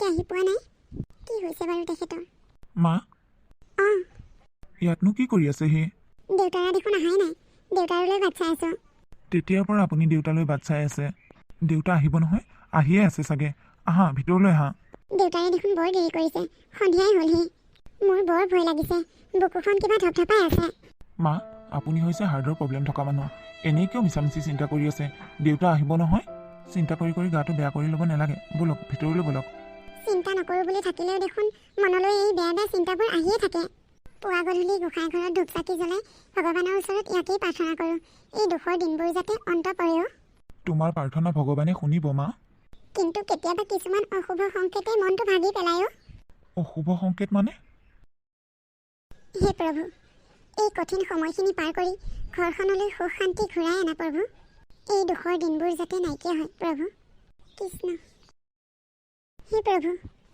এতিয়ালৈকে আহি পোৱা নাই। কি হৈছে বাৰু তেখেতৰ? মা অঁ ইয়াতনো কি কৰি আছে সি? দেউতাৰা দেখোন অহাই নাই। দেউতাৰলৈ বাট চাই আছোঁ। তেতিয়াৰ পৰা আপুনি দেউতালৈ বাট চাই আছে। দেউতা আহিব নহয়, আহিয়ে আছে চাগে। আহা ভিতৰলৈ আহা। দেউতাৰে দেখোন বৰ দেৰি কৰিছে। সন্ধিয়াই হ'লহি। মোৰ বৰ ভয় লাগিছে। বুকুখন কিবা ধপধপাই আছে। মা আপুনি হৈছে হাৰ্টৰ প্ৰব্লেম থকা মানুহ। এনেই কিয় মিছামিছি চিন্তা কৰি আছে? দেউতা আহিব নহয়। চিন্তা কৰি কৰি গাটো বেয়া কৰি ল'ব নালাগে। ব'লক ভিতৰলৈ ব'লক। চিন্তা নকৰোঁ বুলি থাকিলেও দেখোন মনলৈ এই বেয়া বেয়া চিন্তাবোৰ আহিয়ে থাকে। পুৱা গধূলি গোঁসাই ঘৰত ধূপ চাকি জ্বলাই ভগৱানৰ ওচৰত ইয়াকেই প্ৰাৰ্থনা কৰোঁ, এই দুখৰ দিনবোৰ যাতে অন্ত পৰেও। তোমাৰ প্ৰাৰ্থনা ভগৱানে শুনিব মা। কিন্তু কেতিয়াবা কিছুমান অশুভ সংকেতে মনটো ভাগি পেলায়ো। অশুভ সংকেত মানে? হে প্ৰভু, এই কঠিন সময়খিনি পাৰ কৰি ঘৰখনলৈ সুখ শান্তি ঘূৰাই আনা প্ৰভু। এই দুখৰ দিনবোৰ যাতে নাইকিয়া হয় প্ৰভু। কৃষ্ণ। হে প্ৰভু,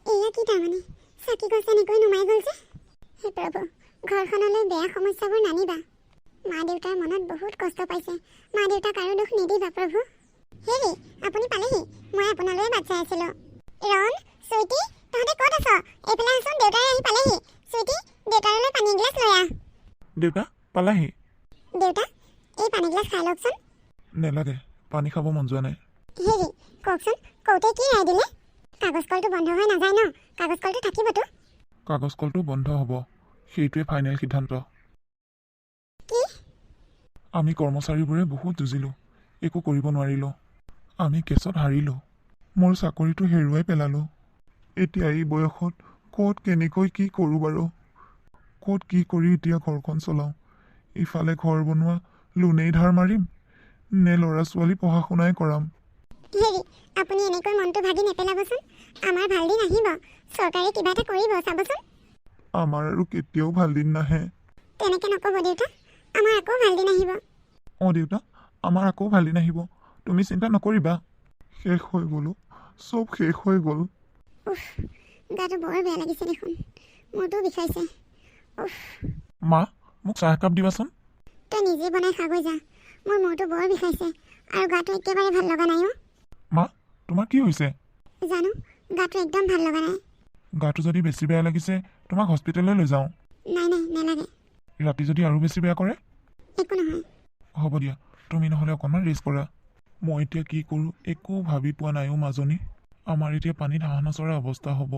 এয়া কি তাৰমানে? চাকি গছ এনেকৈ নুমাই গ'ল যে? হে প্ৰভু, ঘৰখনলৈ বেয়া সমস্যাবোৰ নানিবা। মা দেউতাৰ মনত বহুত কষ্ট পাইছে। মা দেউতাক আৰু দুখ নিদিবা প্ৰভু। হেৰি, আপুনি পালেহি। মই আপোনালৈয়ে বাট চাই আছিলোঁ। ৰণ, চুইটি, তহঁতে ক'ত আছ? এইফালে আছোন, দেউতাই আহি পালেহি। চুইটি, দেউতাৰলৈ পানী এগিলাচ লৈ আহ। দেউতা পালাহি? দেউতা, এই পানী গিলাচ খাই লওকচোন। নেলাগে, পানী খাব মন যোৱা নাই। হেৰি, কওকচোন, কওঁতে কি ৰায় দিলে? কাগজ কলটো বন্ধ হৈ নাযায় ন? কাগজ কলটো থাকিবতো। কাগজ কলটো বন্ধ হ'ব, সেইটোৱে ফাইনেল সিদ্ধান্ত। কি? আমি কৰ্মচাৰীবোৰে বহুত যুঁজিলোঁ, একো কৰিব নোৱাৰিলোঁ। আমি কেছত হাৰিলোঁ। মোৰ চাকৰিটো হেৰুৱাই পেলালোঁ। এতিয়া এই বয়সত ক'ত কেনেকৈ কি কৰোঁ বাৰু? ক'ত কি কৰি এতিয়া ঘৰখন চলাওঁ? ইফালে ঘৰ বনোৱা লোনেই ধাৰ মাৰিম নে ল'ৰা ছোৱালী পঢ়া শুনাই কৰাম? হেৰি, আপুনি এনেকৈ মনটো ভাগি নেপেলাবচোন। আমাৰ ভাল দিন আহিব। চৰকাৰে কিবা এটা কৰিব চাবচোন। আমাৰ আৰু কেতিয়াও ভাল দিন নাহে। তেনেকৈ নক'ব দেউতা। আমাৰ আকৌ ভাল দিন আহিব। অঁ দেউতা, আমাৰ আকৌ ভাল দিন আহিব। তুমি চিন্তা নকৰিবা। শেষ হৈ গ'লো, চব শেষ হৈ গ'ল। উফ, গাটো বৰ বেয়া লাগিছে দেখোন। মূৰটো বিষাইছে। উফ। মা, মোক চাহ একাপ দিবাচোন। তই নিজে বনাই খাগৈ যা। মোৰ মূৰটো বৰ বিষাইছে আৰু গাটো একেবাৰে ভাল লগা নাই। মা, তোমাৰ কি হৈছে? জানো, গাটো একদম ভাল লগা নাই। গাটো যদি বেছি বেয়া লাগিছে তোমাক হস্পিটেললৈ লৈ যাওঁ। নাই নাই, নালাগে। ৰাতি যদি আৰু বেছি বেয়া কৰে? একো নহয়। হ'ব দিয়া, তুমি নহ'লে অকণমান ৰেষ্ট কৰা। মই এতিয়া কি কৰোঁ একো ভাবি পোৱা নাইও মাজনী। আমাৰ এতিয়া পানীত হাঁহ নচৰা অৱস্থা হ'ব।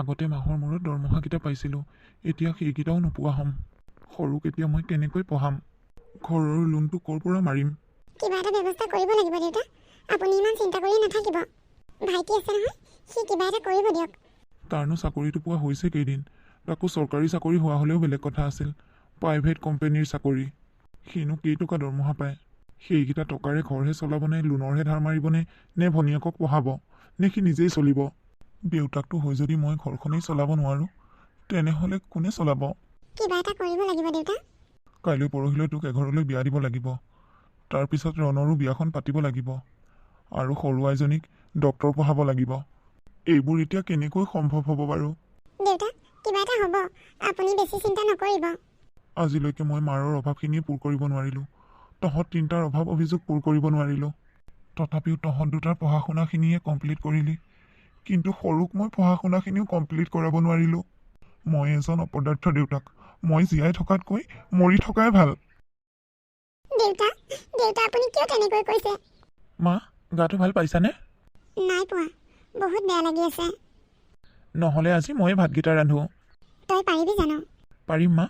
আগতে মাহৰ মূৰত দৰমহাকেইটা পাইছিলোঁ, এতিয়া সেইকেইটাও নোপোৱা হ'ম। সৰুক এতিয়া মই কেনেকৈ পঢ়াম? ঘৰৰ লোনটো ক'ৰ পৰা মাৰিম? কিবা এটা ব্যৱস্থা কৰিব লাগিব দেউতা। আপুনি ইমান চিন্তা কৰি নাথাকিব। ভাইটি আছে নহয়, সি কিবা এটা কৰিব দিয়ক। তাৰনো চাকৰিটো পোৱা হৈছে কেইদিন? তাকো চৰকাৰী চাকৰি হোৱা হ'লেও বেলেগ কথা আছিল। প্ৰাইভেট কোম্পানীৰ চাকৰি। সিনো কেইটকা দৰমহা পায়? সেইকেইটা টকাৰে ঘৰহে চলাবনে, লোনৰহে ধাৰ মাৰিবনে, নে ভনীয়েকক পঢ়াব, নে সি নিজেই চলিব? দেউতাকটো হৈ যদি মই ঘৰখনেই চলাব নোৱাৰোঁ, তেনেহ'লে কোনে চলাব? কিবা এটা কৰিব লাগিব দেউতা। কাইলৈ পৰহিলৈ তোক এঘৰলৈ বিয়া দিব লাগিব। তাৰপিছত ৰণৰো বিয়াখন পাতিব লাগিব। আৰু সৰু আইজনীক ডক্তৰ পঢ়াব লাগিব। এইবোৰ এতিয়া কেনেকৈ সম্ভৱ হ'ব বাৰু? দেউতা, কিবা এটা হ'ব। আপুনি বেছি চিন্তা নকৰিব। আজিলৈকে মই মাৰৰ অভাৱখিনিয়ে পূৰ কৰিব নোৱাৰিলোঁ। তহঁত তিনিটাৰ অভাৱ অভিযোগ পূৰ কৰিব নোৱাৰিলোঁ। তথাপিও তহঁত দুটাৰ পঢ়া শুনাখিনিয়ে কমপ্লিট কৰিলি। কিন্তু সৰুক মই পঢ়া শুনাখিনিও কমপ্লিট কৰাব নোৱাৰিলোঁ। মই এজন অপদাৰ্থ দেউতাক। মই জীয়াই থকাতকৈ মৰি থকাই ভাল। দেউতা, দেউতা আপুনি কিয় তেনেকৈ কৈছে? মা, গাটো ভাল পাইছানে? নাই পোৱা, বহুত বেয়া লাগি আছে। নহ'লে আজি ময়ে ভাতকেইটা ৰান্ধো। তই পাৰিবি জানো? পাৰিম মা।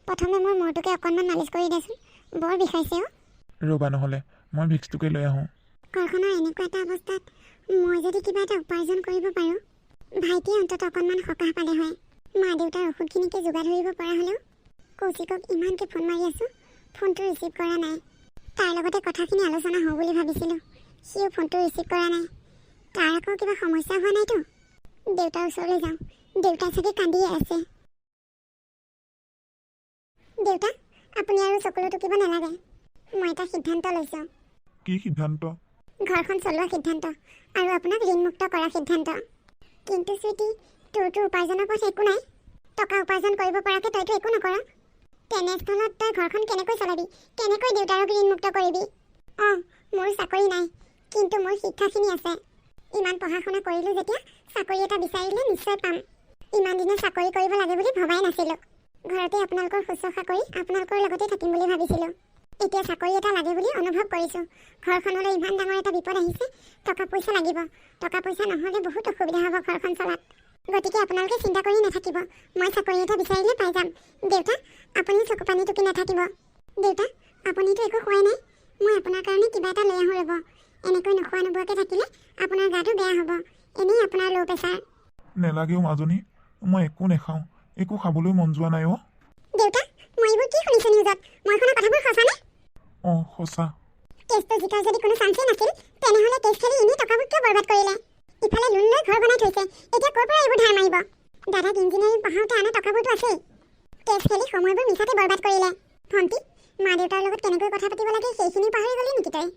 প্ৰথমে মোৰ মূৰটোকে অকণমান মালিচ কৰি দেচোন। বৰ বিষাইছে অ'। ৰ'বা নহ'লে, মই ভিক্সটোকে লৈ আহোঁ। ঘৰখনৰ এনেকুৱা এটা অৱস্থাত মই যদি কিবা এটা উপাৰ্জন কৰিব পাৰোঁ, ভাইটিয়ে অন্তত অকণমান সকাহ পালে হয়। মা দেউতাৰ ঔষধখিনিকে যোগাৰ ধৰিব পৰা হ'লেও। কৌশিকক ইমানকৈ ফোন মাৰি আছোঁ, ফোনটো ৰিচিভ কৰা নাই। তাৰ লগতে কথাখিনি আলোচনা হওঁ বুলি ভাবিছিলোঁ, সিও ফোনটো ৰিচিভ কৰা নাই। তাৰ আকৌ কিবা সমস্যা হোৱা নাইতো? দেউতাৰ ওচৰলৈ যাওঁ। দেউতা চাগে কান্দিয়ে আছে। দেউতা, আপুনি আৰু চকুলো টুকিব নালাগে। মই এটা সিদ্ধান্ত লৈছোঁ। কি সিদ্ধান্ত? ঘৰখন চলোৱা সিদ্ধান্ত আৰু আপোনাক ঋণমুক্ত কৰা সিদ্ধান্ত। কিন্তু চুইটি, তোৰতো উপাৰ্জনৰ পথ একো নাই। টকা উপাৰ্জন কৰিব পৰাকৈ তইতো একো নকৰ। তেনেস্থলত তই ঘৰখন কেনেকৈ চলাবি? কেনেকৈ দেউতাৰক ঋণমুক্ত কৰিবি? অঁ, মোৰ চাকৰি নাই, কিন্তু মোৰ শিক্ষাখিনি আছে। ইমান পঢ়া শুনা কৰিলোঁ যেতিয়া চাকৰি এটা বিচাৰিলে নিশ্চয় পাম। ইমান দিনে চাকৰি কৰিব লাগে বুলি ভবাই নাছিলোঁ। ঘৰতে আপোনালোকৰ শুশ্ৰূষা কৰি আপোনালোকৰ লগতে থাকিম বুলি ভাবিছিলোঁ। এতিয়া চাকৰি এটা লাগে বুলি অনুভৱ কৰিছোঁ। ঘৰখনলৈ ইমান ডাঙৰ এটা বিপদ আহিছে, টকা পইচা লাগিব। টকা পইচা নহ'লে বহুত অসুবিধা হ'ব ঘৰখন চলাত। গতিকে আপোনালোকে চিন্তা কৰি নাথাকিব, মই চাকৰি এটা বিচাৰিলে পাই যাম। দেউতা, আপুনি চকু পানী টুকি নাথাকিব। দেউতা, আপুনিতো একো খোৱাই নাই, মই আপোনাৰ কাৰণে কিবা এটা লৈ আহোঁ ৰ'ব। এনেকৈ নোখোৱা নোবোৱাকৈ থাকিলে আপোনাৰ গাটো বেয়া হ'ব। এনেই আপোনাৰ ল' প্ৰেছাৰ। নেলাগেও মাজনী, মই একো নেখাওঁ, একো খাবলৈ মন যোৱা নাই অ'। দেউতা, মই এইবোৰ কি শুনিছোঁ নিউজত? মই শুনা কথাবোৰ সঁচানে? অঁ সঁচা। কেছটো জিকাৰ যদি কোনো চান্সেই নাছিল, তেনেহ'লে কেছ খেলি এনেই টকাবোৰ কিয় বৰবাদ কৰিলে? ইফালে লোন লৈ ঘৰ বনাই থৈছে, এতিয়া ক'ৰ পৰা এইবোৰ ধাৰ মাৰিব? দাদাক ইঞ্জিনিয়াৰিং পঢ়াওঁতে আনা টকাবোৰতো আছেই। কেছ খেলি সময়বোৰ মিছাতে বৰবাদ কৰিলে। ভণ্টি, মা দেউতাৰ লগত কেনেকৈ কথা পাতিব লাগে সেইখিনি পাহৰি গ'লি নেকি তই?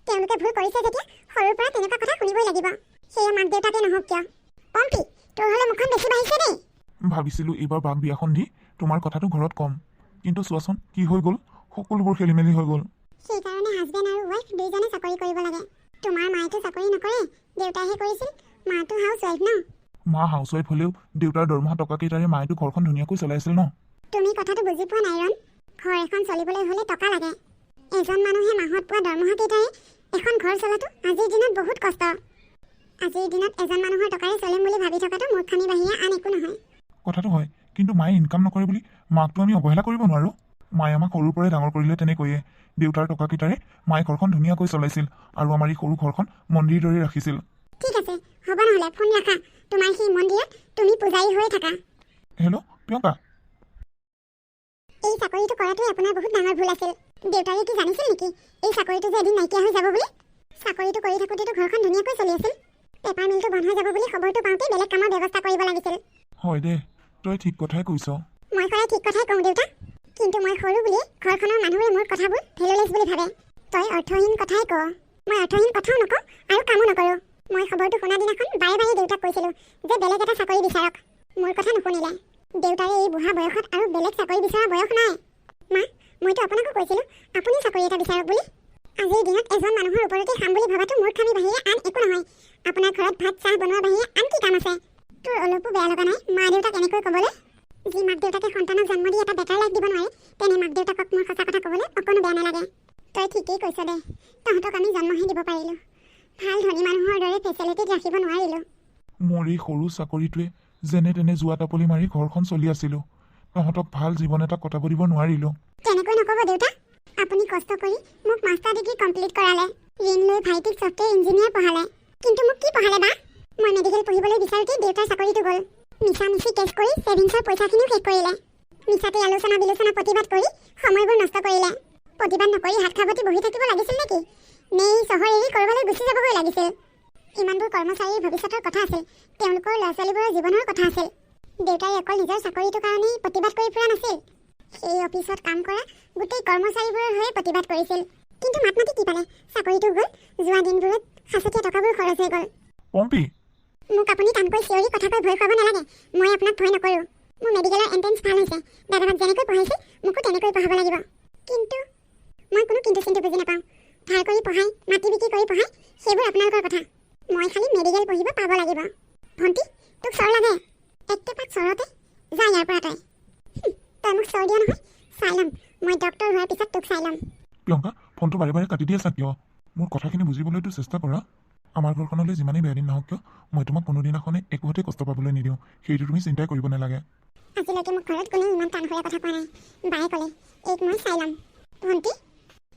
তেওঁলোকে ভুল কৰিছে যেতিয়া সৰুৰ পৰা তেনেকুৱা কথা শুনিবই লাগিব, সেয়া মাক দেউতাকে নহওক কিয়। পম্পী, তোৰ হ'লে মুখখন বেছি বাঢ়িছে দেই। ভাবিছিলোঁ এইবাৰ বাক বিয়াখন দি তোমাৰ কথাটো ঘৰত ক'ম, কিন্তু চোৱাচোন কি হৈ গ'ল, সকলোবোৰ খেলি মেলি হৈ গ'ল। সেইকাৰণে হাজবেণ্ড আৰু ৱাইফ দুয়োজনে চাকৰি কৰিব লাগে। তোমাৰ মায়েতো চাকৰি নকৰে, দেউতাইহে কৰিছিল। মাটো হাউচ ৱাইফ ন? মা হাউচ ৱাইফ হ'লেও দেউতাৰ দৰমহা টকাকেইটাৰে মায়েতো ঘৰখন ধুনীয়াকৈ চলাইছিল ন। তুমি কথাটো বুজি পোৱা নাই ৰণ। ঘৰ এখন চলিবলৈ হ'লে টকা লাগে। এজন মানুহে মাহত পোৱা দৰমহাকেইটাৰে এখন ঘৰ চলাটো আজিৰ দিনত বহুত কষ্ট। আজিৰ দিনত এজন মানুহৰ টকাৰে চলিম বুলি ভাবি থকাটো মূৰ্খামি বাহিৰে আন একো নহয়। কথাটো হয়, কিন্তু মায়ে ইনকাম নকৰে বুলি মাকতো আমি অৱহেলা কৰিব নোৱাৰোঁ। মায়ে আমাক সৰুৰ পৰাই ডাঙৰ কৰিলে তেনেকৈয়ে। দেউতাৰ টকাকেইটাৰে মায়ে ঘৰখন ধুনীয়াকৈ চলাইছিল আৰু আমাৰ এই সৰু ঘৰখন মন্দিৰ দৰে ৰাখিছিল। ঠিক আছে, হ'ব নহ'লে ফোন ৰাখা। তোমাৰ সেই মন্দিৰত তুমি পূজাৰী হৈ থাকা। হেল্ল' প্ৰিয়ংকা। এই চাকৰিটো কৰাটোৱে আপোনাৰ বহুত ডাঙৰ ভুল আছিল। দেউতাৰে কি জানিছিল নেকি এই চাকৰিটো যে এদিন নাইকিয়া হৈ যাব বুলি? চাকৰিটো কৰি থাকোঁতেতো ঘৰখন ধুনীয়াকৈ চলি আছিল। পেপাৰ মিলটো বন্ধ হৈ যাব বুলি খবৰটো পাওঁতে বেলেগ কামৰ ব্যৱস্থা কৰিব লাগিছিল। হয় দে, তই ঠিক কথাই কৈছ। মই সদায় ঠিক কথাই কওঁ দেউতা, কিন্তু মই সৰু বুলি ঘৰখনৰ মানুহবোৰে মোৰ কথাবোৰ ভেলুলেছ বুলি ভাবে। তই অৰ্থহীন কথাই কওঁ। মই অৰ্থহীন কথাও নকওঁ আৰু কামো নকৰোঁ। মই খবৰটো শুনা দিনাখন বাৰে বাৰে দেউতাক কৈছিলোঁ যে বেলেগ এটা চাকৰি বিচাৰক। মোৰ কথা নুশুনিলে। দেউতাৰে এই বুঢ়া বয়সত আৰু বেলেগ চাকৰি বিচৰা বয়স নাই। মা, মইতো আপোনাকো কৈছিলোঁ আপুনি চাকৰি এটা বিচাৰক বুলি। আজিৰ দিনত এজন মানুহৰ ওপৰতে খাম বুলি ভবাটো মূৰ্খামি বাহিৰে আন একো নহয়। আপোনাৰ ঘৰত ভাত চাহ বনোৱা বাহিৰে আন কি কাম আছে? তোৰ অলপো বেয়া লগা নাই মা দেউতাক এনেকৈ ক'বলৈ? যি মাক দেউতাকে সন্তানক জন্ম দি এটা বেটাৰ লাইফ দিব নোৱাৰে, তেনে মাক দেউতাকক মোৰ সঁচা কথা ক'বলৈ অকণো বেয়া নালাগে। তই ঠিকেই কৈছ দে, তহঁতক আমি জন্মহে দিব পাৰিলোঁ, ভাল ধনী মানুহৰ দৰে ফেচিলিটিত ৰাখিব নোৱাৰিলোঁ। মোৰ এই সৰু চাকৰিটোৱে যেনে তেনে যোৱা টাপলি মাৰি ঘৰখন চলি আছিলোঁ। তহঁতক ভাল জীৱন এটা কটাব দিব নোৱাৰিলোঁ। তেনেকৈ নক'ব দেউতা। আপুনি কষ্ট কৰি মোক মাষ্টাৰ ডিগ্ৰী কমপ্লিট কৰালে, ঋণ লৈ ভাইটিক ছফ্টৱেৰ ইঞ্জিনিয়াৰ পঢ়ালে, কিন্তু মোক কি পঢ়ালে বা? মই মেডিকেল পঢ়িবলৈ বিচাৰোঁতেই দেউতাৰ চাকৰিটো গ'ল। মিছা মিছি কেছ কৰি ছেভিংছৰ পইচাখিনিও শেষ কৰিলে। মিছাতে আলোচনা বিলোচনা প্ৰতিবাদ কৰি সময়বোৰ নষ্ট কৰিলে। প্ৰতিবাদ নকৰি হাত খাবতি বহি থাকিব লাগিছিল নেকি? নে এই চহৰ এৰি ক'ৰবালৈ গুচি যাবগৈ লাগিছিল? ইমানবোৰ কৰ্মচাৰীৰ ভৱিষ্যতৰ কথা আছিল, তেওঁলোকৰ ল'ৰা ছোৱালীবোৰৰ জীৱনৰ কথা আছিল। দেউতাই অকল নিজৰ চাকৰিটোৰ কাৰণেই প্ৰতিবাদ কৰি ফুৰা নাছিল। সেই অফিচত কাম কৰা গোটেই কৰ্মচাৰীবোৰৰ হৈ প্ৰতিবাদ কৰিছিল। কিন্তু মাত মাতি কি পালে? চাকৰিটো গ'ল, যোৱা দিনবোৰত সাঁচতীয়া টকাবোৰ খৰচ হৈ গ'ল। পম্পী, মোক আপুনি টানকৈ চিঞৰি কথা কৈ ভয় খুৱাব নালাগে। মই আপোনাক ভয় নকৰোঁ। মোৰ মেডিকেলৰ এণ্ট্ৰেঞ্চ ভাল হৈছে। দাদাক যেনেকৈ পঢ়াইছিল মোকো তেনেকৈ পঢ়াব লাগিব। কিন্তু মই কোনো কিন্তু চিন্তু বুজি নাপাওঁ। ধাৰ কৰি পঢ়াই, মাটি বিক্ৰী কৰি পঢ়াই, সেইবোৰ আপোনালোকৰ কথা। মই খালি মেডিকেল পঢ়িব পাব লাগিব। ভণ্টি, তোক চৰ লাগে? একেপাক চৰতে যা ইয়াৰ পৰা তই। তই মোক চৰ দিয়া নহয়, চাই ল'ম। মই ডক্টৰ হোৱাৰ পিছত তোক চাই ল'ম। প্ৰিয়ংকা, ফোনটো বাৰে বাৰে কাটি দি আছা কিয়? মোৰ কথাখিনি বুজিবলৈতো চেষ্টা কৰা। আমাৰ ঘৰখনলৈ যিমানেই বেয়া দিন নহওক কিয়, মই তোমাক কোনোদিনাখনে একোতে কষ্ট পাবলৈ নিদিওঁ। সেইটো তুমি চিন্তাই কৰিব নালাগে। আজিলৈকে মোক ঘৰত কোনেও ইমান টানখৰীয়া কথা কোৱা নাই। বায়ে ক'লে এইক মই চাই ল'ম। ভণ্টি,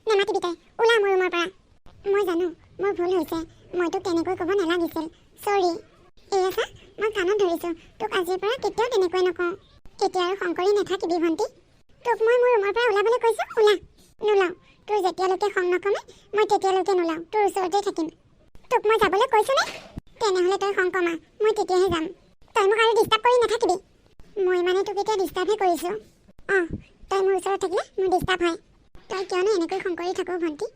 নেমাতিবি তই, ওলা মোৰ ৰুমৰ পৰা। মই জানো মোৰ ভুল হৈছে, মই তোক তেনেকৈ ক'ব নালাগিছিল। চৰি। এয়া চা, মই কাণত ধৰিছোঁ। তোক আজিৰ পৰা কেতিয়াও তেনেকৈ নকওঁ। এতিয়া আৰু শংকৰী নাথাকিবি ভণ্টি। তোক মই মোৰ ৰুমৰ পৰা ওলাবলৈ কৈছোঁ, ওলা। নোলাওঁ। তোৰ যেতিয়ালৈকে খং নকমে মই তেতিয়ালৈকে নোলাওঁ। তোৰ ওচৰতেই থাকিম। তোক মই যাবলৈ কৈছোঁনে? তেনেহ'লে তই খং কমা, মই তেতিয়াহে যাম। তই মোক আৰু ডিষ্টাৰ্ব কৰি নাথাকিবি। মই মানে তোক এতিয়া ডিষ্টাৰ্বহে কৰিছোঁ। অঁ, তই মোৰ ওচৰত থাকিলে মোৰ ডিষ্টাৰ্ব হয়। তই কিয়নো এনেকৈ খং কৰি থাকোঁ ভণ্টি?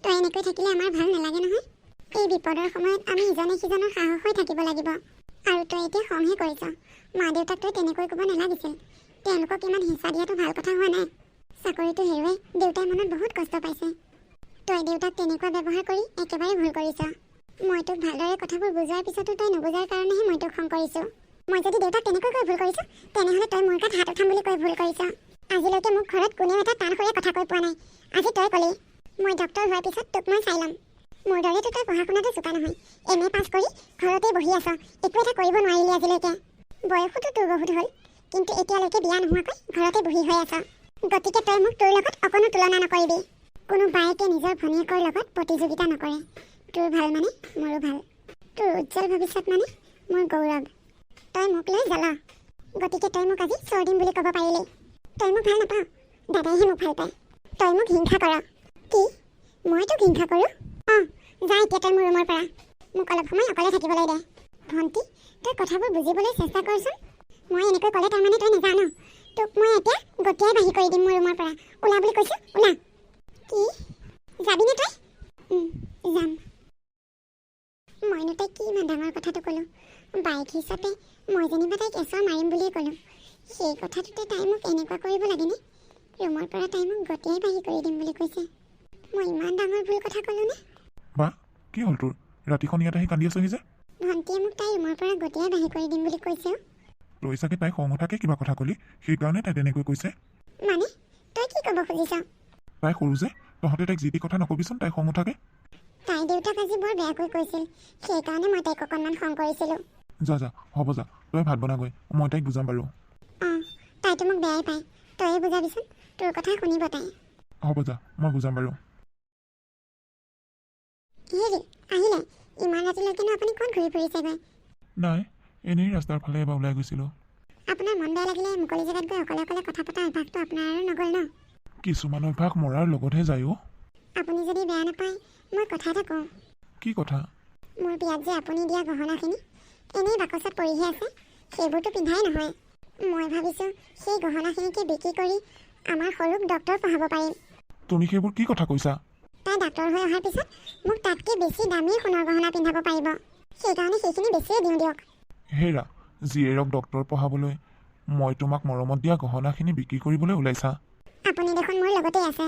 তই এনেকৈ থাকিলে আমাৰ ভাল নালাগে নহয়। এই বিপদৰ সময়ত আমি ইজনে সিজনৰ সাহস হৈ থাকিব লাগিব। আৰু তই এতিয়া খংহে কৰিছ। মা দেউতাক তই তেনেকৈ ক'ব নালাগিছিল। তেওঁলোকক ইমান হিংসা দিয়াটো ভাল কথা হোৱা নাই। চাকৰিটো হেৰুৱাই দেউতাই মনত বহুত কষ্ট পাইছে। তই দেউতাক তেনেকুৱা ব্যৱহাৰ কৰি একেবাৰে ভুল কৰিছ। মই তোক ভালদৰে কথাবোৰ বুজোৱাৰ পিছতো তই নুবুজাৰ কাৰণেহে মই তোক খং কৰিছোঁ। মই যদি দেউতাক তেনেকৈ কৈ ভুল কৰিছোঁ, তেনেহ'লে তই মোৰ গাত হাত উঠাম বুলি কৈ ভুল কৰিছ। আজিলৈকে মোক ঘৰত কোনেও এটা টান সুৰে কথা কৈ পোৱা নাই। আজি তই ক'লি মই ডক্টৰ হোৱাৰ পিছত তোক মই চাই ল'ম। মোৰ দৰেতো তই পঢ়া শুনাটো চোকা নহয়। MA পাছ কৰি ঘৰতেই বহি আছ, একো এটা কৰিব নোৱাৰিলি আজিলৈকে। বয়সোতো তোৰ বহুত হ'ল, কিন্তু এতিয়ালৈকে বিয়া নোহোৱাকৈ ঘৰতে বহি হৈ আছ। গতিকে তই মোক তোৰ লগত অকণো তুলনা নকৰিবি। কোনো বায়েকে নিজৰ ভনীয়েকৰ লগত প্ৰতিযোগিতা নকৰে। তোৰ ভাল মানে মোৰো ভাল, তোৰ উজ্জ্বল ভৱিষ্যত মানে মোৰ গৌৰৱ। তই মোক লৈ জ্বলা, গতিকে তই মোক আজি চৰ দিম বুলি ক'ব পাৰিলি। তই মোক ভাল নাপাৱ, দাদাইহে মোক ভাল পায়। তই মোক হিংসা কৰ। কি মই তোক হিংসা কৰোঁ? অঁ, যা এতিয়া তই মোৰ ৰুমৰ পৰা। মোক অলপ সময় অকলে থাকিবলৈ দে। ভণ্টি, তই কথাবোৰ বুজিবলৈ চেষ্টা কৰচোন। মই এনেকৈ ক'লে তাৰমানে তই নাজান। তোক মই এতিয়া গতিয়াই বাহিৰ কৰি দিম মোৰ ৰুমৰ পৰা। ওলা বুলি কৈছোঁ, ওলা। কি যাবিনে তই? যাম। মইনো তাইক কি ইমান ডাঙৰ কথাটো ক'লোঁ। বাইক হিচাপে মই যেনিবা তাইক এচৰ মাৰিম বুলিয়ে ক'লোঁ। সেই কথাটোতে তাই মোক এনেকুৱা কৰিব লাগেনে? ৰুমৰ পৰা তাই মোক গতিয়াই বাহিৰ কৰি দিম বুলি কৈছে। মই ইমান ডাঙৰ ভুল কথা ক'লোঁনে? বা কি হ'ল তোৰ? ৰাতিখন ইয়াত আহি কান্দি আছহি যে? ভণ্টিয়ে মোক তাই ৰুমৰ পৰা গতিয়াই বাহিৰ কৰি দিম বুলি কৈছে। তই চাগে তাই খং উঠাকে কিবা কথা ক'লি, সেইকাৰণে তাই তেনেকৈ কৈছে। মানে তই কি ক'ব খুজিছ? তাই সৰু যে, তহঁতে তাইক যি টি কথা নকবিচোন তাই খং উঠাকে। তাই দেউতাক আজি বৰ বেয়াকৈ কৈছিল, সেইকাৰণে মই তাইক অকণমান খং কৰিছিলোঁ। যা যা, হ'ব যা, তই ভাত বনাগৈ, মই তাইক বুজাম বাৰু। অঁ, তাইতো মোক বেয়াই পায়। তয়ে বুজাবিচোন, তোৰ কথা শুনিব তাই। হ'ব যা, মই বুজাম বাৰু। হেৰি আহিলে, ইমান ৰাতিলৈকেনো আপুনি ক'ত ঘূৰি ফুৰিছেগৈ? নাই, এনেই ৰাস্তাৰ ফালে এবাৰ ওলাই গৈছিলোঁ। আপোনাৰ মন বেয়া লাগিলে মুকলি জেগাত গৈ অকলে অকলে কথা পতা অভ্যাসটো আপোনাৰ আৰু নগ'ল ন? কিছুমান অভ্যাস মৰাৰ লগতহে যায় অ'। আপুনি যদি বেয়া নাপায় মই কথা এটা কওঁ। কি কথা? মোৰ বিয়াত যে আপুনি দিয়া গহনাখিনি এনেই বাকচত পৰিহে আছে, সেইবোৰতো পিন্ধাই নহয়। মই ভাবিছোঁ সেই গহনাখিনিকে বিক্ৰী কৰি আমাৰ সৰুক ডক্টৰ পঢ়াব পাৰিম। তুমি সেইবোৰ কি কথা কৈছা? তাই ডাক্তৰ হৈ অহাৰ পিছত মোক তাতকৈ বেছি দামী সোণৰ গহনা পিন্ধাব পাৰিব। সেইকাৰণে সেইখিনি বেছিয়ে দিওঁ দিয়ক। হেৰা, জীয়েৰক ডক্টৰ পঢ়াবলৈ মই তোমাক মৰমত দিয়া গহনাখিনি বিক্ৰী কৰিবলৈ ওলাইছা? আপুনি দেখোন মোৰ লগতেই আছে।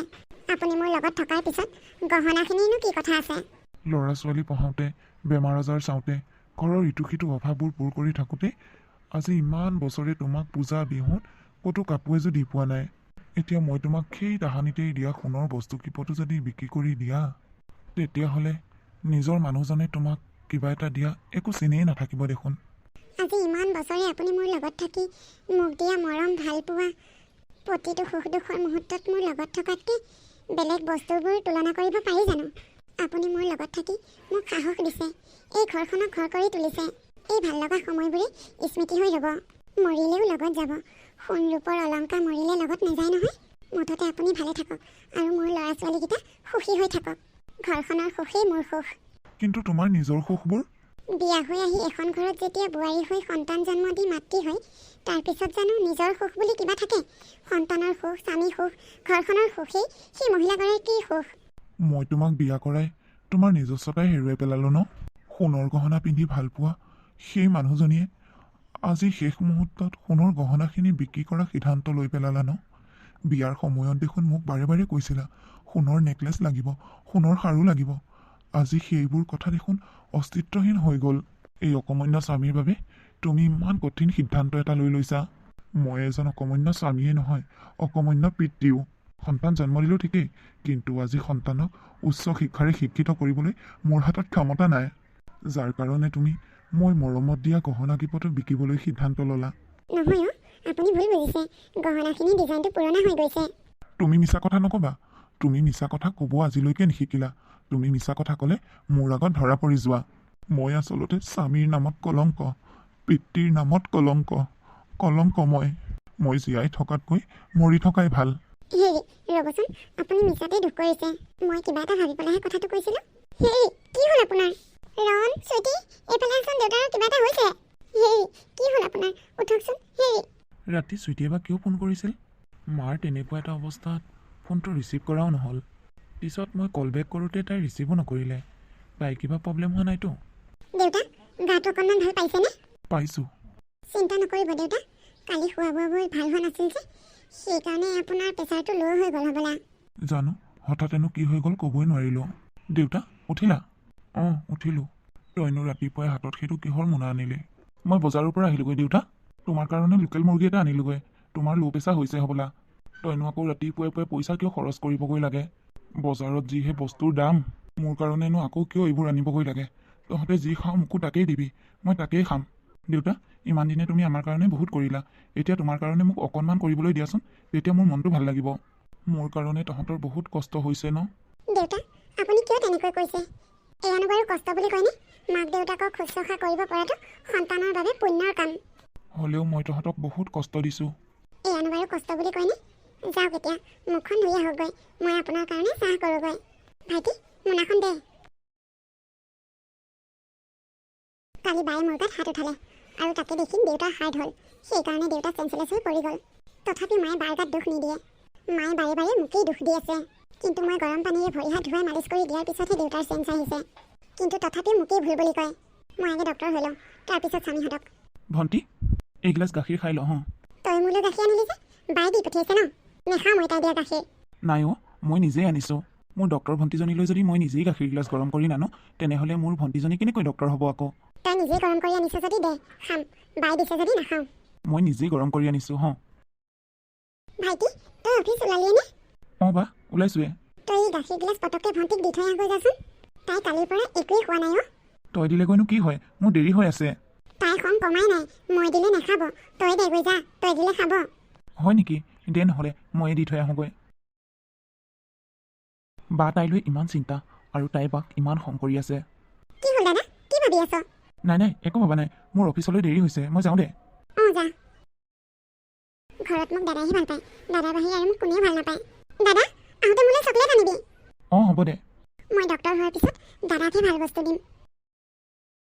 আপুনি মোৰ লগত থকাৰ পিছত গহনাখিনিনো কি কথা আছে? ল'ৰা ছোৱালী পঢ়াওঁতে, বেমাৰ আজাৰ চাওঁতে, ঘৰৰ ইটো সিটো অভাৱবোৰ পূৰ কৰি থাকোঁতে আজি ইমান বছৰে তোমাক পূজা বিহুত ক'তো কাপোৰ এযোৰ দি পোৱা নাই। এতিয়া মই তোমাক সেই তাহানিতেই দিয়া সোণৰ বস্তু কিপটো যদি বিক্ৰী কৰি দিয়া, তেতিয়াহ'লে নিজৰ মানুহজনে তোমাক কিবা এটা দিয়া একো চিনেই নাথাকিব দেখোন। আজি ইমান বছৰে আপুনি মোৰ লগত থাকি মোক দিয়া মৰম ভালপোৱা, প্ৰতিটো সুখ দুখৰ মুহূৰ্তত মোৰ লগত থকাতকৈ বেলেগ বস্তুবোৰ তুলনা কৰিব পাৰি জানো? আপুনি মোৰ লগত থাকি মোক সাহস দিছে, এই ঘৰখনক ঘৰ কৰি তুলিছে। এই ভাল লগা সময়বোৰে স্মৃতি হৈ ৰ'ব, মৰিলেও লগত যাব। সোণ ৰূপৰ অলংকাৰ মৰিলে লগত নাযায় নহয়। মুঠতে আপুনি ভালে থাকক আৰু মোৰ ল'ৰা ছোৱালীকেইটা সুখী হৈ থাকক। ঘৰখনৰ সুখেই মোৰ সুখ। কিন্তু তোমাৰ নিজৰ সুখবোৰ? বিয়া হৈ আহি এখন ঘৰত যেতিয়া বোৱাৰী হৈ সন্তান জন্ম দি মাতৃ হয়, তাৰপিছত জানো নিজৰ সুখ বুলি কিবা থাকে? সন্তানৰ সুখ, স্বামী সুখ, ঘৰখনৰ সুখেই সেই মহিলাগৰাকীৰ সুখ। মই তোমাক বিয়া কৰাই তোমাৰ নিজস্বতাই হেৰুৱাই পেলালোঁ ন? সোণৰ গহনা পিন্ধি ভালপোৱা সেই মানুহজনীয়ে আজি শেষ মুহূৰ্তত সোণৰ গহনাখিনি বিক্ৰী কৰা সিদ্ধান্ত লৈ পেলালা ন? বিয়াৰ সময়ত দেখোন মোক বাৰে বাৰে কৈছিলা সোণৰ নেকলেছ লাগিব, সোণৰ খাৰু লাগিব। আজি সেইবোৰ কথা দেখোন অস্তিত্বহীন হৈ গ'ল। এই অকমান্য স্বামীৰ বাবে তুমি ইমান কঠিন সিদ্ধান্ত এটা লৈ লৈছা। মই এজন অকমান্য স্বামীয়ে নহয়, অকমান্য পিতৃও। সন্তান জন্ম দিলোঁ ঠিকেই, কিন্তু আজি সন্তানক উচ্চ শিক্ষাৰে শিক্ষিত কৰিবলৈ মোৰ হাতত ক্ষমতা নাই। যাৰ কাৰণে তুমি মই মৰমত দিয়া গহনা কিপটো বিকিবলৈ সিদ্ধান্ত ল'লা। নহয় অ', আপুনি ভুল বুজিছে। গহনাখিনি ডিজাইনটো পুৰণা হৈ গৈছে। তুমি মিছা কথা নক'বা। তুমি মিছা কথা ক'ব আজিলৈকে নিশিকিলা। তুমি মিছা কথা ক'লে মোৰ আগত ধৰা পৰি যোৱা। মই আচলতে স্বামীৰ নামত কলংক, পিতৃৰ নামত কলংক। কলংক মই জীয়াই থকাতকৈ মৰি থকাই ভাল। হেৰি ৰ'বচোন, আপুনি মিছাতে দুখ কৰিছে। মই কিবা এটা ভাবি পেলাইহে কথাটো কৈছিলোঁ। হেৰি কি হ'ল আপোনাৰ? ৰণ, চুইটি, এইফালে চোন দেউতাৰ কিবা এটা হৈছে। হেৰি কি হ'ল আপোনাৰ? উঠকচোন। হেৰি ৰাতি চুইটিয়ে বা কিয় ফোন কৰিছিল? মাৰ তেনেকুৱা এটা অৱস্থাত ফোনটো ৰিচিভ কৰাও নহ'ল। পিছত মই কল বেক কৰোঁতে তাই ৰিচিভো নকৰিলে। তাই কিবা প্ৰব্লেম হোৱা নাইতো? দেউতা গাটো অকণমান ভাল পাইছেনে? পাইছোঁ। চিন্তা নকৰিব দেউতা, কালি খোৱা বোৱাবোৰ ভাল হোৱা নাছিল যে, সেইকাৰণে আপোনাৰ প্ৰেছাৰটো ল' হৈ গ'ল হ'বলা। জানো হঠাতেনো কি হৈ গ'ল ক'বই নোৱাৰিলোঁ। দেউতা উঠিলা? অঁ উঠিলোঁ। তইনো ৰাতিপুৱাই হাতত সেইটো কিহৰ মোনা আনিলি? মই বজাৰৰ পৰা আহিলোগৈ দেউতা। তোমাৰ কাৰণে লোকেল মুৰ্গী এটা আনিলোগৈ। তোমাৰ ল' প্ৰেছাৰ হৈছে হ'বলা। তইনো আকৌ ৰাতিপুৱাই পুৱাই পইচা কিয় খৰচ কৰিবগৈ লাগে? বজাৰত যিহে বস্তুৰ দাম, মোৰ কাৰণেনো আকৌ কিয় এইবোৰ আনিবগৈ লাগে? তহঁতে যি খাওঁ মোকো তাকেই দিবি, মই তাকেই খাম। দেউতা, ইমান দিনে তুমি আমাৰ কাৰণে বহুত কৰিলা। এতিয়া তোমাৰ কাৰণে মোক অকণমান কৰিবলৈ দিয়াচোন, তেতিয়া মোৰ মনটো ভাল লাগিব। মোৰ কাৰণে তহঁতৰ বহুত কষ্ট হৈছে ন? দেউতা, আপুনি কিয় তেনেকৈ কৈছে? এয়ানো বাৰু কষ্ট বুলি কয়নে? মাক দেউতাকক শুশ্ৰূষা কৰিব পৰাটো সন্তানৰ বাবে পুণ্যৰ কাম। হ'লেও মই তহঁতক বহুত কষ্ট দিছোঁ। এয়ানো বাৰু কষ্ট বুলি কয়নে? যাওক এতিয়া, মুখখন ধুই আহকগৈ। মই আপোনাৰ কাৰণে চাহ কৰোঁগৈ। ভাইটি, মোনাখন দে। কালি বায়ে মোৰ গাত হাত উঠালে আৰু তাকে দেখি দেউতাৰ হাৰ্ট হ'ল। সেইকাৰণে দেউতা চেঞ্চলেছ হৈ পৰি গ'ল। তথাপি মায়ে বাৰ গাত দুখ নিদিয়ে। মায়ে বাৰে বাৰে মোকেই দুখ দি আছে। কিন্তু মই গৰম পানীৰে ভৰি হাত ধুৱাই মালিচ কৰি দিয়াৰ পিছতহে দেউতাৰ চেঞ্চ আহিছে। কিন্তু তথাপিও মোকেই ভুল বুলি কয়। মই আগে ডক্টৰ হৈ লওঁ, তাৰপিছত স্বামীহঁতক। ভণ্টি, এগিলাচ গাখীৰ খাই ল হঁ। তই মোলৈ গাখীৰ আনিলি যে? বায়ে দি পঠিয়াইছে ন? নেখাওঁ মই তাই দিয়া গাখীৰ। নাই অ', মই নিজেই আনিছোঁ। মোৰ ডক্টৰ ভণ্টিজনীলৈ যদি মই নিজেই গাখীৰ গিলাচ গৰম কৰি নানো, তেনেহ'লে মোৰ ভণ্টিজনী কেনেকৈ ডক্টৰ হ'ব আকৌ? তই নিজেই গৰম কৰি আনিছ যদি দে, খাম। বায়ে দিছে যদি নাখাওঁ। মই নিজেই গৰম কৰি আনিছোঁ হঁ। ভাইটি, তই অফিচ ওলালিয়ে নে? অঁ বা, ওলাইছোৱে। তই এই গাখীৰ গিলাচ পটককৈ ভণ্টিক দি থৈ আহগৈ যাচোন। তাই কালিৰ পৰা একোৱেই খোৱা নাই অ'। তই দিলেগৈনো কি হয়? মোৰ দেৰি হৈ আছে। তাই খং কমাই নাই। মই দিলে নাখাব। তই দেগৈ যা, তই দিলে খাব। হয় নেকি? দে নহ'লে ময়ে দি থৈ আহোঁগৈ। বা তাইলৈ ইমান চিন্তা আৰু তাই বাক ইমান খং কৰি আছে। কি হ'ল দাদা? কি ভাবি আছ? নাই নাই, একো ভবা নাই। মোৰ অফিচলৈ দেৰি হৈছে, মই যাওঁ দে। অঁ যা। ঘৰত মোক দাদাইহে ভাল পায়। দাদাৰ বাহিৰে আৰু মোক কোনেও ভাল নাপায়। দাদা, আহোঁতে মোলৈ চকলেট আনিবি। অঁ হ'ব দে। মই ডক্টৰ হোৱাৰ পিছত দাদাকহে ভাল বস্তু দিম।